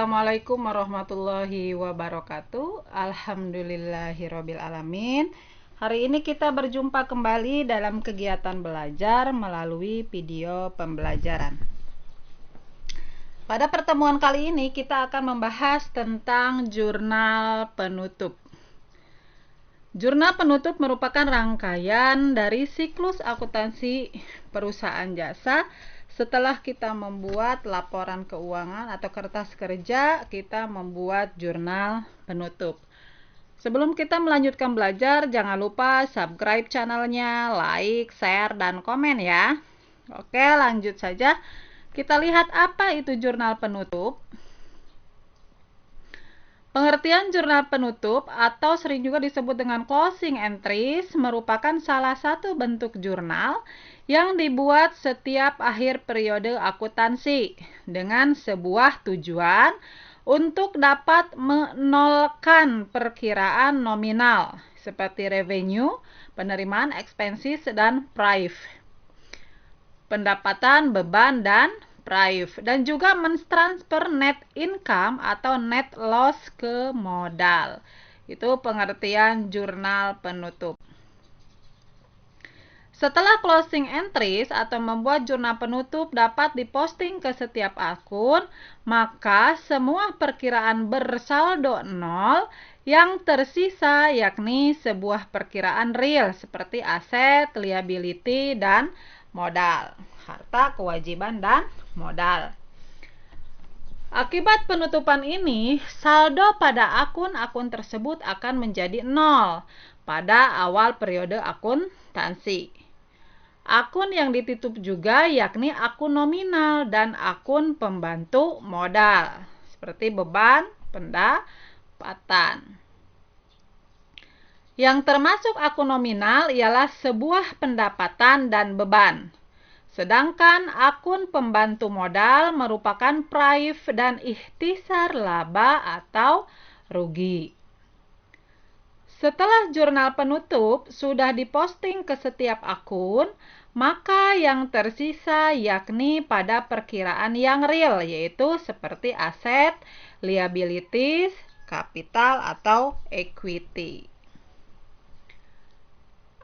Assalamualaikum warahmatullahi wabarakatuh. Alhamdulillahirabbil alamin. Hari ini kita berjumpa kembali dalam kegiatan belajar melalui video pembelajaran. Pada pertemuan kali ini kita akan membahas tentang jurnal penutup. Jurnal penutup merupakan rangkaian dari siklus akuntansi perusahaan jasa. Setelah kita membuat laporan keuangan atau kertas kerja, kita membuat jurnal penutup. Sebelum kita melanjutkan belajar, jangan lupa subscribe channelnya, like, share, dan komen ya. Oke, lanjut saja. Kita lihat apa itu jurnal penutup. Pengertian jurnal penutup atau sering juga disebut dengan closing entries merupakan salah satu bentuk jurnal yang dibuat setiap akhir periode akuntansi dengan sebuah tujuan untuk dapat menolkan perkiraan nominal seperti revenue, penerimaan, expenses, dan prive, pendapatan, beban, dan prive, dan juga mentransfer net income atau net loss ke modal. Itu pengertian jurnal penutup. Setelah closing entries atau membuat jurnal penutup dapat diposting ke setiap akun, maka semua perkiraan bersaldo nol yang tersisa yakni sebuah perkiraan real seperti aset, liability, dan modal, harta, kewajiban, dan modal. Akibat penutupan ini, saldo pada akun-akun tersebut akan menjadi nol pada awal periode akuntansi. Akun yang ditutup juga yakni akun nominal dan akun pembantu modal, seperti beban, pendapatan. Yang termasuk akun nominal ialah sebuah pendapatan dan beban. Sedangkan akun pembantu modal merupakan prive dan ikhtisar laba atau rugi. Setelah jurnal penutup sudah diposting ke setiap akun, maka yang tersisa yakni pada perkiraan yang real, yaitu seperti aset, liabilities, kapital, atau equity.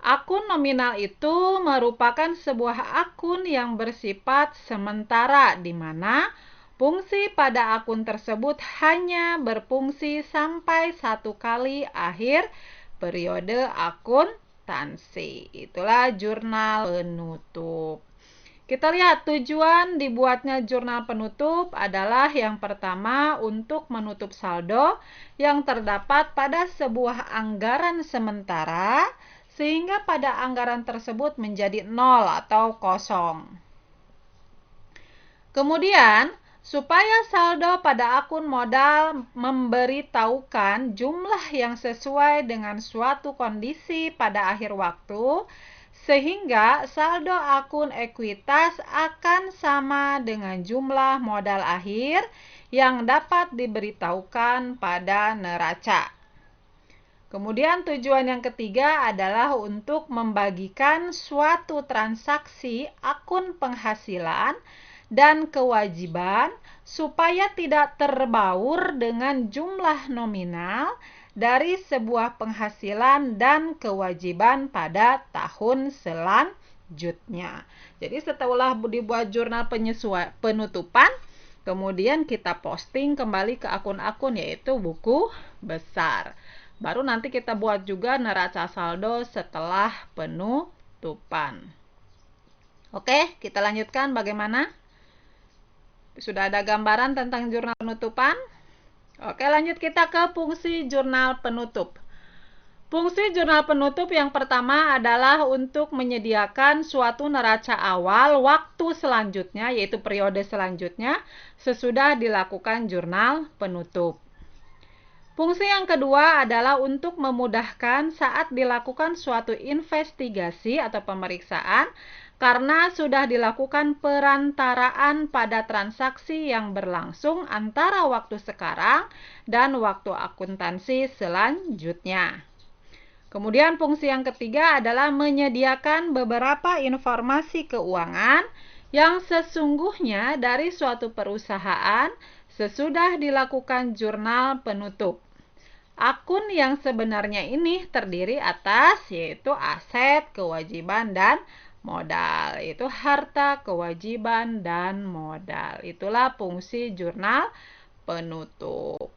Akun nominal itu merupakan sebuah akun yang bersifat sementara, di mana fungsi pada akun tersebut hanya berfungsi sampai satu kali akhir periode akuntansi. Itulah jurnal penutup. Kita lihat tujuan dibuatnya jurnal penutup adalah yang pertama untuk menutup saldo yang terdapat pada sebuah anggaran sementara sehingga pada anggaran tersebut menjadi nol atau kosong. Kemudian, supaya saldo pada akun modal memberitahukan jumlah yang sesuai dengan suatu kondisi pada akhir waktu, sehingga saldo akun ekuitas akan sama dengan jumlah modal akhir yang dapat diberitahukan pada neraca. Kemudian tujuan yang ketiga adalah untuk membagikan suatu transaksi akun penghasilan dan kewajiban supaya tidak terbaur dengan jumlah nominal dari sebuah penghasilan dan kewajiban pada tahun selanjutnya. Jadi setelah dibuat jurnal penutupan, kemudian kita posting kembali ke akun-akun yaitu buku besar. Baru nanti kita buat juga neraca saldo setelah penutupan. Oke, kita lanjutkan bagaimana? Sudah ada gambaran tentang jurnal penutupan? Oke, lanjut kita ke fungsi jurnal penutup. Fungsi jurnal penutup yang pertama adalah untuk menyediakan suatu neraca awal waktu selanjutnya, yaitu periode selanjutnya, sesudah dilakukan jurnal penutup. Fungsi yang kedua adalah untuk memudahkan saat dilakukan suatu investigasi atau pemeriksaan karena sudah dilakukan perantaraan pada transaksi yang berlangsung antara waktu sekarang dan waktu akuntansi selanjutnya. Kemudian fungsi yang ketiga adalah menyediakan beberapa informasi keuangan yang sesungguhnya dari suatu perusahaan sesudah dilakukan jurnal penutup. Akun yang sebenarnya ini terdiri atas yaitu aset, kewajiban, dan modal. Itu harta, kewajiban, dan modal. Itulah fungsi jurnal penutup.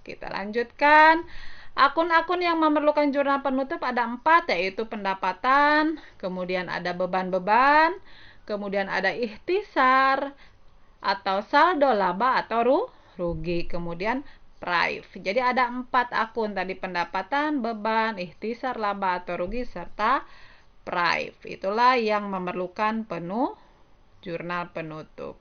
Kita lanjutkan. Akun-akun yang memerlukan jurnal penutup ada 4, yaitu pendapatan, kemudian ada beban-beban, kemudian ada ikhtisar atau saldo laba atau rugi, kemudian prive. Jadi ada 4 akun tadi, pendapatan, beban, ikhtisar, laba atau rugi, serta prive. Itulah yang memerlukan jurnal penutup.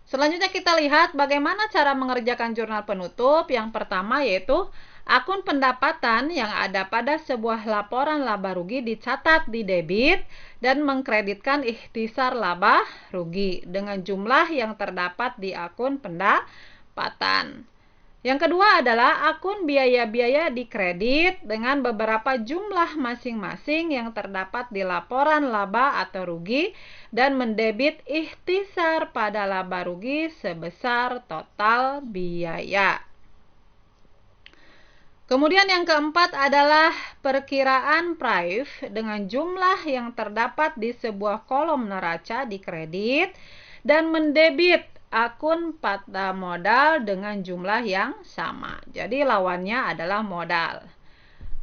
Selanjutnya kita lihat bagaimana cara mengerjakan jurnal penutup. Yang pertama yaitu akun pendapatan yang ada pada sebuah laporan laba rugi dicatat di debit dan mengkreditkan ikhtisar laba rugi dengan jumlah yang terdapat di akun pendapatan. Yang kedua adalah akun biaya-biaya dikredit dengan beberapa jumlah masing-masing yang terdapat di laporan laba atau rugi dan mendebit ikhtisar pada laba rugi sebesar total biaya. Kemudian yang keempat adalah perkiraan prive dengan jumlah yang terdapat di sebuah kolom neraca dikredit dan mendebit akun pada modal dengan jumlah yang sama. Jadi lawannya adalah modal.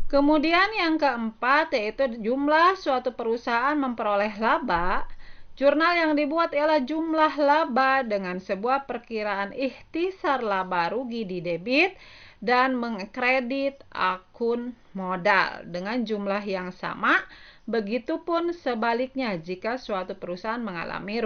Kemudian yang keempat yaitu jumlah suatu perusahaan memperoleh laba. Jurnal yang dibuat ialah jumlah laba dengan sebuah perkiraan ikhtisar laba rugi di debit dan mengkredit akun modal dengan jumlah yang sama. Begitupun sebaliknya jika suatu perusahaan mengalami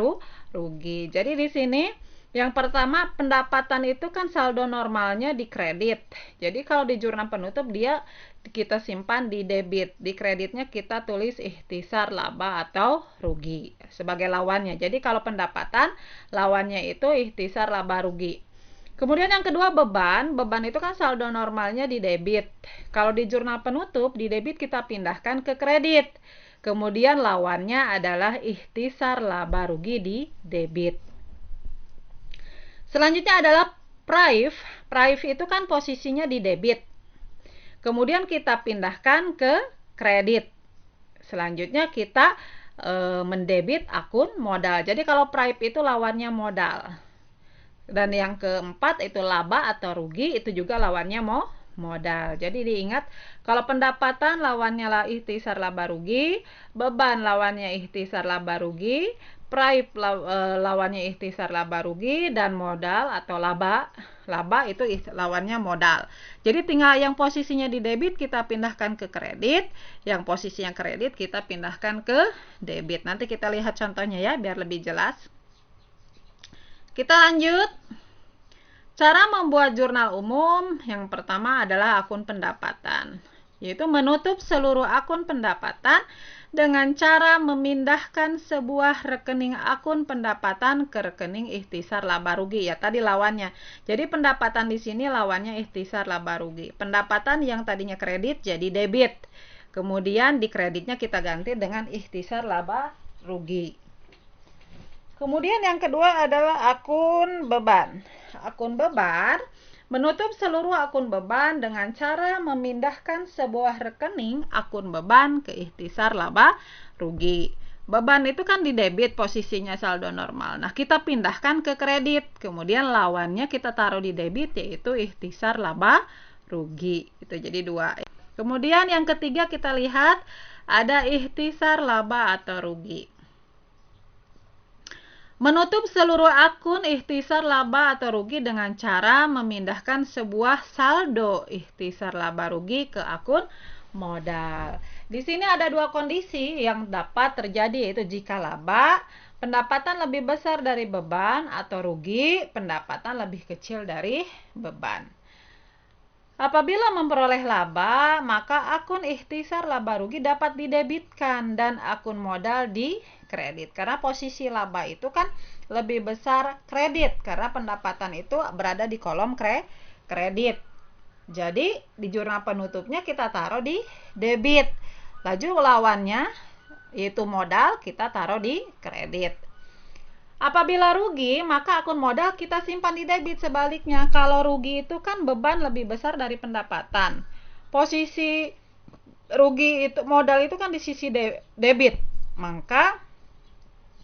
rugi. Jadi di sini yang pertama, pendapatan itu kan saldo normalnya di kredit. Jadi kalau di jurnal penutup dia kita simpan di debit. Di kreditnya kita tulis ikhtisar laba atau rugi sebagai lawannya. Jadi kalau pendapatan lawannya itu ikhtisar laba rugi. Kemudian yang kedua beban. Beban itu kan saldo normalnya di debit. Kalau di jurnal penutup di debit kita pindahkan ke kredit. Kemudian lawannya adalah ikhtisar laba rugi di debit. Selanjutnya adalah prive. Prive itu kan posisinya di debit. Kemudian kita pindahkan ke kredit. Selanjutnya kita mendebit akun modal. Jadi kalau prive itu lawannya modal. Dan yang keempat itu laba atau rugi, itu juga lawannya modal. Jadi diingat, kalau pendapatan lawannya ikhtisar laba rugi, beban lawannya ikhtisar laba rugi, prive lawannya ikhtisar laba rugi, dan modal atau laba itu lawannya modal. Jadi tinggal yang posisinya di debit kita pindahkan ke kredit, yang posisinya kredit kita pindahkan ke debit. Nanti kita lihat contohnya ya biar lebih jelas. Kita lanjut. Cara membuat jurnal umum yang pertama adalah akun pendapatan, yaitu menutup seluruh akun pendapatan dengan cara memindahkan sebuah rekening akun pendapatan ke rekening ikhtisar laba rugi. Ya tadi lawannya. Jadi pendapatan di sini lawannya ikhtisar laba rugi. Pendapatan yang tadinya kredit jadi debit. Kemudian di kreditnya kita ganti dengan ikhtisar laba rugi. Kemudian yang kedua adalah akun beban. Akun beban menutup seluruh akun beban dengan cara memindahkan sebuah rekening akun beban ke ikhtisar laba rugi. Beban itu kan di debit posisinya saldo normal. Nah, kita pindahkan ke kredit. Kemudian lawannya kita taruh di debit yaitu ikhtisar laba rugi. Itu jadi 2. Kemudian yang ketiga kita lihat ada ikhtisar laba atau rugi. Menutup seluruh akun ikhtisar laba atau rugi dengan cara memindahkan sebuah saldo ikhtisar laba rugi ke akun modal. Di sini ada 2 kondisi yang dapat terjadi, yaitu jika laba, pendapatan lebih besar dari beban, atau rugi, pendapatan lebih kecil dari beban. Apabila memperoleh laba, maka akun ikhtisar laba rugi dapat didebitkan dan akun modal dikredit. Karena posisi laba itu kan lebih besar kredit, karena pendapatan itu berada di kolom kredit. Jadi di jurnal penutupnya kita taruh di debit. Laju lawannya yaitu modal kita taruh di kredit. Apabila rugi, maka akun modal kita simpan di debit. Sebaliknya, kalau rugi itu kan beban lebih besar dari pendapatan. Posisi rugi itu, modal itu kan di sisi debit. Maka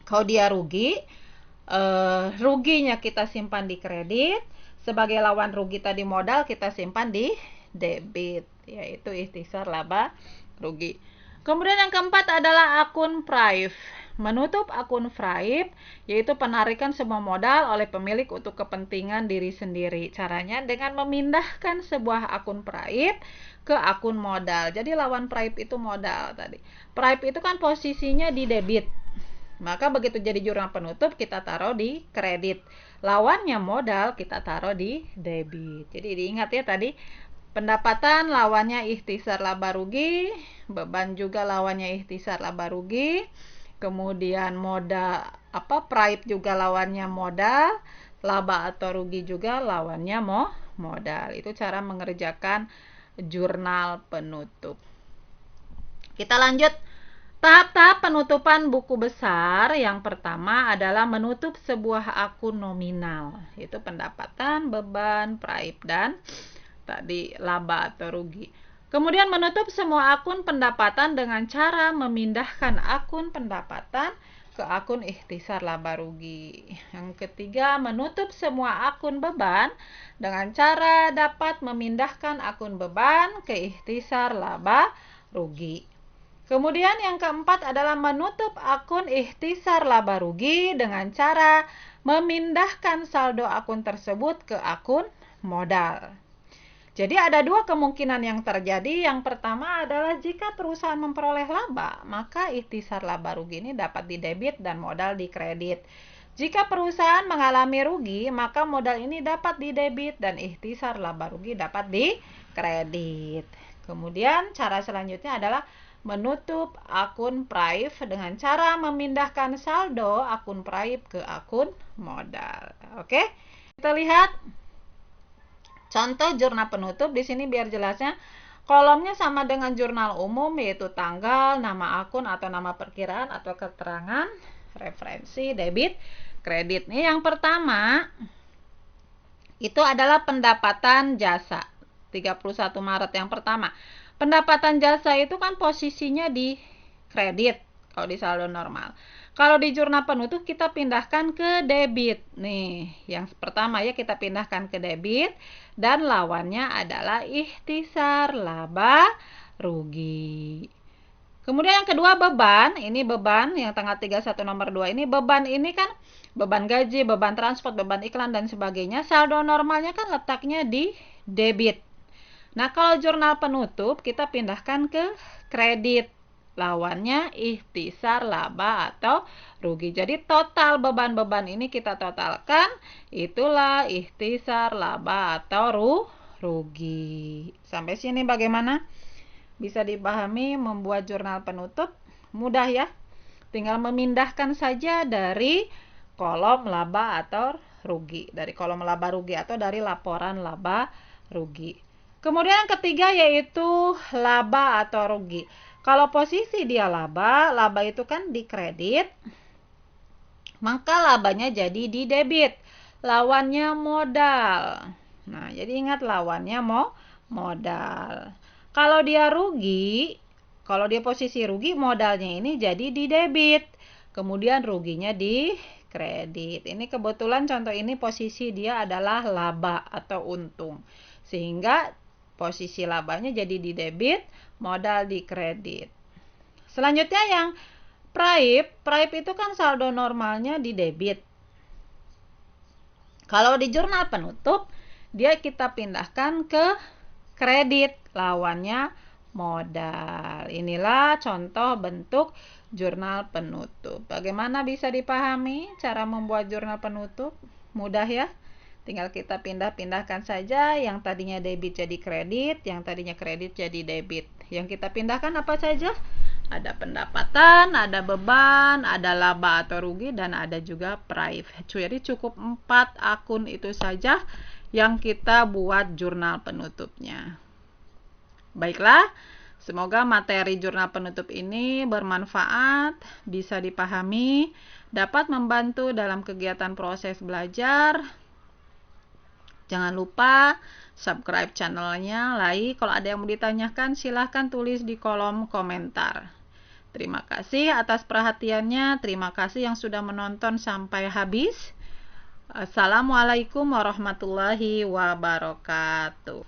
kalau dia rugi, ruginya kita simpan di kredit. Sebagai lawan rugi tadi modal kita simpan di debit, yaitu ikhtisar laba rugi. Kemudian yang keempat adalah akun praif. Menutup akun praif yaitu penarikan semua modal oleh pemilik untuk kepentingan diri sendiri. Caranya dengan memindahkan sebuah akun praif ke akun modal. Jadi lawan praif itu modal tadi. Praif itu kan posisinya di debit. Maka begitu jadi jurnal penutup kita taruh di kredit. Lawannya modal kita taruh di debit. Jadi diingat ya tadi, pendapatan lawannya ikhtisar laba rugi, beban juga lawannya ikhtisar laba rugi. Kemudian modal praif juga lawannya modal, laba atau rugi juga lawannya modal. Itu cara mengerjakan jurnal penutup. Kita lanjut tahap-tahap penutupan buku besar. Yang pertama adalah menutup sebuah akun nominal, yaitu pendapatan, beban, praif, dan tadi laba atau rugi. Kemudian menutup semua akun pendapatan dengan cara memindahkan akun pendapatan ke akun ikhtisar laba rugi. Yang ketiga, menutup semua akun beban dengan cara dapat memindahkan akun beban ke ikhtisar laba rugi. Kemudian yang keempat adalah menutup akun ikhtisar laba rugi dengan cara memindahkan saldo akun tersebut ke akun modal. Jadi ada dua kemungkinan yang terjadi. Yang pertama adalah jika perusahaan memperoleh laba, maka ikhtisar laba rugi ini dapat di debit dan modal di kredit. Jika perusahaan mengalami rugi, maka modal ini dapat di debit dan ikhtisar laba rugi dapat di kredit. Kemudian cara selanjutnya adalah menutup akun praif dengan cara memindahkan saldo akun praif ke akun modal. Oke, kita lihat contoh jurnal penutup. Di sini biar jelasnya, kolomnya sama dengan jurnal umum, yaitu tanggal, nama akun atau nama perkiraan atau keterangan, referensi, debit, kredit. Nih yang pertama itu adalah pendapatan jasa. 31 Maret yang pertama. Pendapatan jasa itu kan posisinya di kredit kalau di saldo normal. Kalau di jurnal penutup kita pindahkan ke debit. Nih, yang pertama ya kita pindahkan ke debit dan lawannya adalah ikhtisar laba rugi. Kemudian yang kedua beban. Ini beban yang tanggal 31 nomor 2 ini. Beban ini kan beban gaji, beban transport, beban iklan dan sebagainya. Saldo normalnya kan letaknya di debit. Nah, kalau jurnal penutup kita pindahkan ke kredit. Lawannya ikhtisar laba atau rugi. Jadi total beban-beban ini kita totalkan, itulah ikhtisar laba atau rugi. Sampai sini bagaimana? Bisa dipahami membuat jurnal penutup? Mudah ya. Tinggal memindahkan saja dari kolom laba atau rugi. Dari kolom laba rugi atau dari laporan laba rugi. Kemudian yang ketiga yaitu laba atau rugi. Kalau posisi dia laba itu kan di kredit, maka labanya jadi di debit. Lawannya modal. Nah, jadi ingat lawannya modal. Kalau dia rugi, kalau dia posisi rugi, modalnya ini jadi di debit. Kemudian ruginya di kredit. Ini kebetulan contoh ini posisi dia adalah laba atau untung. Sehingga posisi labanya jadi di debit, modal di kredit. Selanjutnya yang praif itu kan saldo normalnya di debit. Kalau di jurnal penutup, dia kita pindahkan ke kredit, lawannya modal. Inilah contoh bentuk jurnal penutup. Bagaimana bisa dipahami cara membuat jurnal penutup? Mudah ya. Tinggal kita pindah-pindahkan saja, yang tadinya debit jadi kredit, yang tadinya kredit jadi debit. Yang kita pindahkan apa saja? Ada pendapatan, ada beban, ada laba atau rugi, dan ada juga praif. Jadi cukup 4 akun itu saja yang kita buat jurnal penutupnya. Baiklah, Semoga materi jurnal penutup ini bermanfaat, bisa dipahami, dapat membantu dalam kegiatan proses belajar. Jangan lupa subscribe channelnya, like. Kalau ada yang mau ditanyakan, silahkan tulis di kolom komentar. Terima kasih atas perhatiannya, terima kasih yang sudah menonton sampai habis. Assalamualaikum warahmatullahi wabarakatuh.